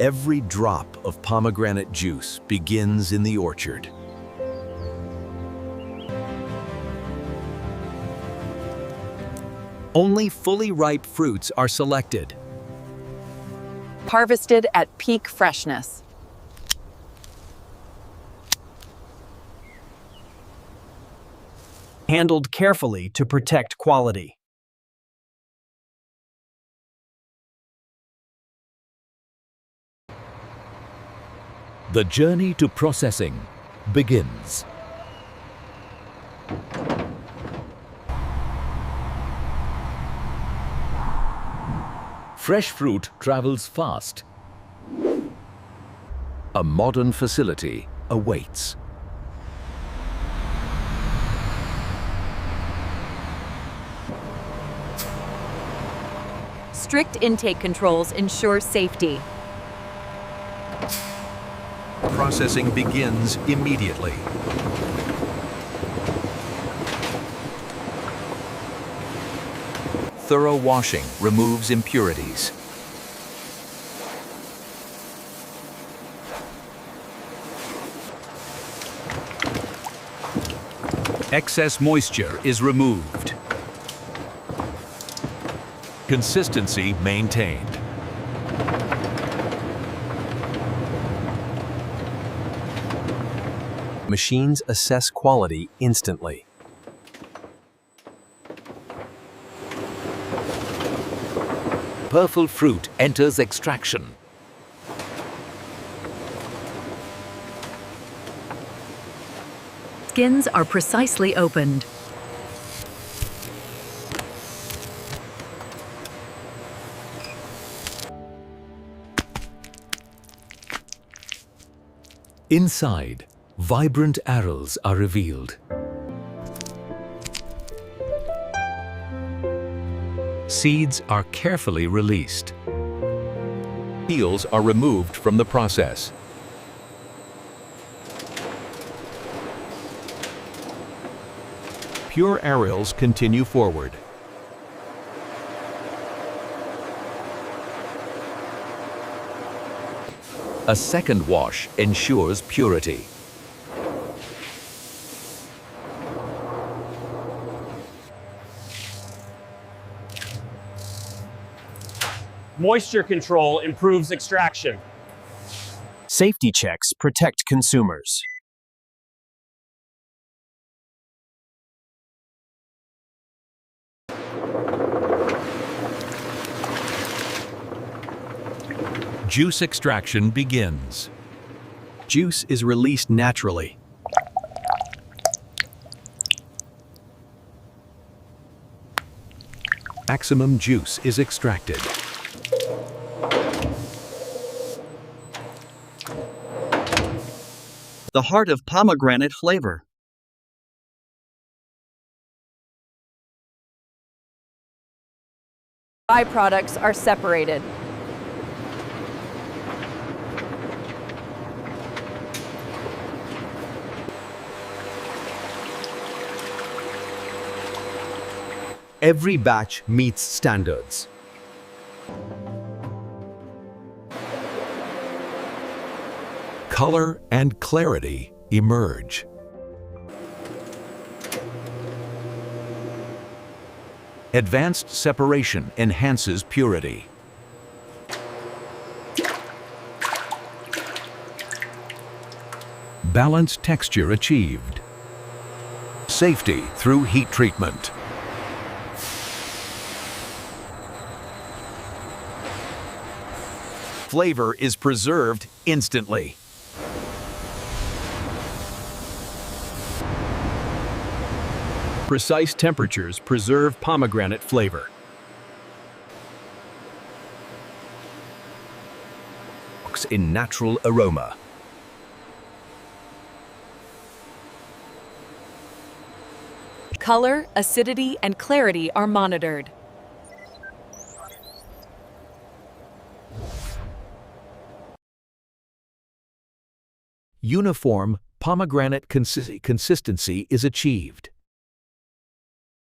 Every drop of pomegranate juice begins in the orchard. Only fully ripe fruits are selected. Harvested at peak freshness. Handled carefully to protect quality. The journey to processing begins. Fresh fruit travels fast. A modern facility awaits. Strict intake controls ensure safety. Processing begins immediately. Thorough washing removes impurities. Excess moisture is removed. Consistency maintained. Machines assess quality instantly. Purple fruit enters extraction. Skins are precisely opened. Inside, vibrant arils are revealed. Seeds are carefully released. Peels are removed from the process. Pure arils continue forward. A second wash ensures purity. Moisture control improves extraction. Safety checks protect consumers. Juice extraction begins. Juice is released naturally. Maximum juice is extracted. The heart of pomegranate flavor. Byproducts are separated. Every batch meets standards. Color and clarity emerge. Advanced separation enhances purity. Balanced texture achieved. Safety through heat treatment. Flavor is preserved instantly. Precise temperatures preserve pomegranate flavor. In natural aroma. Color, acidity, and clarity are monitored. Uniform pomegranate consistency is achieved.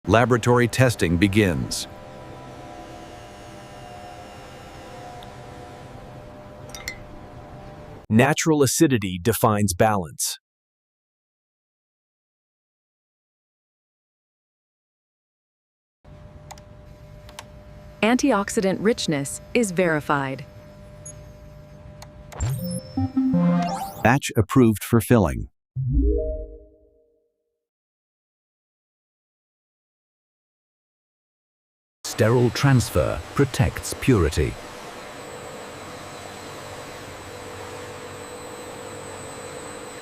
Laboratory testing begins. Natural acidity defines balance. Antioxidant richness is verified. Batch approved for filling. Sterile transfer protects purity.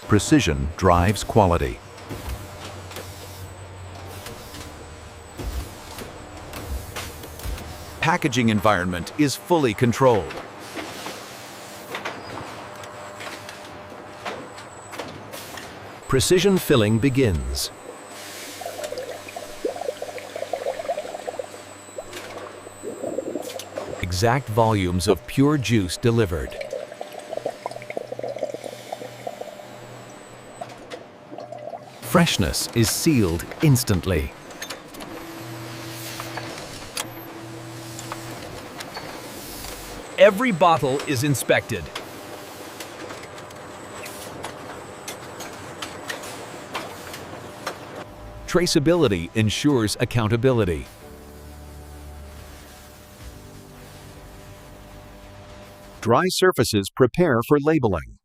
Precision drives quality. Packaging environment is fully controlled. Precision filling begins. Exact volumes of pure juice delivered. Freshness is sealed instantly. Every bottle is inspected. Traceability ensures accountability. Dry surfaces prepare for labeling.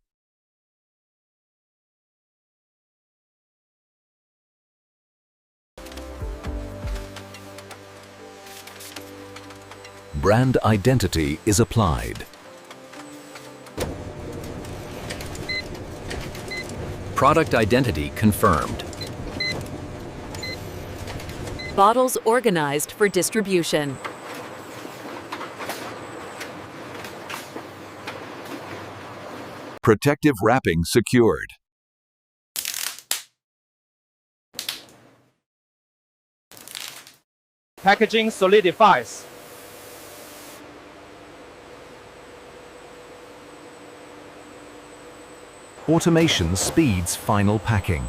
Brand identity is applied. Product identity confirmed. Bottles organized for distribution. Protective wrapping secured. Packaging solidifies. Automation speeds final packing.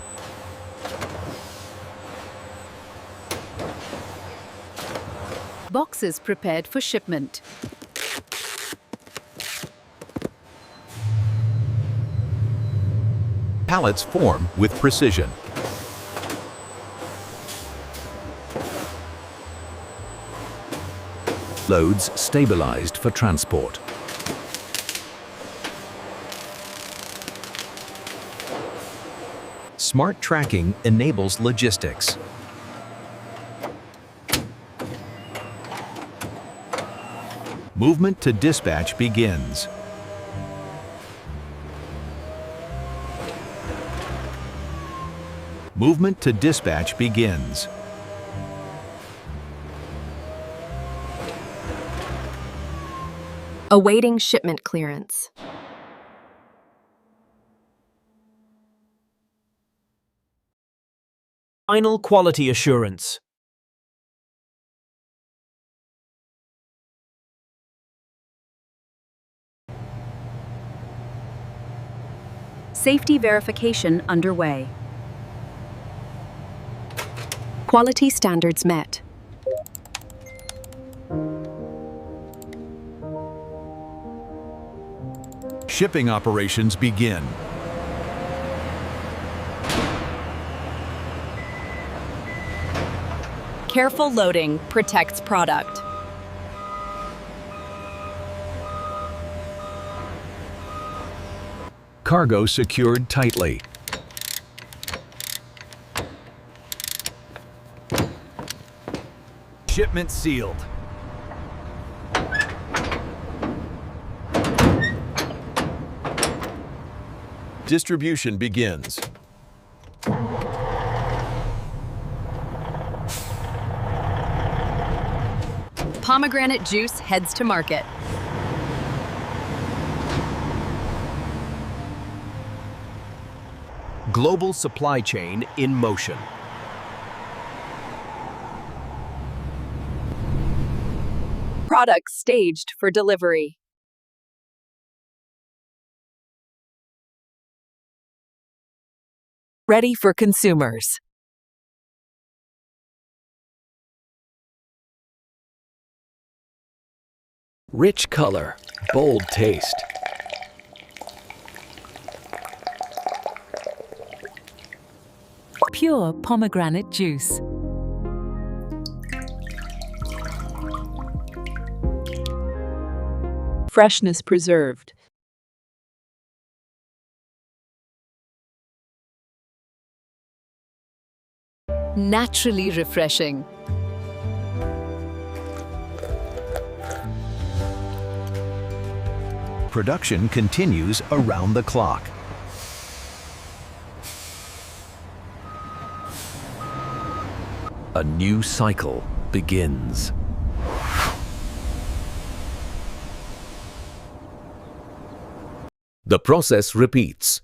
Boxes prepared for shipment. Pallets form with precision. Loads stabilized for transport. Smart tracking enables logistics. Movement to dispatch begins. Movement to dispatch begins. Awaiting shipment clearance. Final quality assurance. Safety verification underway. Quality standards met. Shipping operations begin. Careful loading protects product. Cargo secured tightly. Shipment sealed. Distribution begins. Pomegranate juice heads to market. Global supply chain in motion. Products staged for delivery. Ready for consumers. Rich color, bold taste. Pure pomegranate juice. Freshness preserved. Naturally refreshing. Production continues around the clock. A new cycle begins. The process repeats.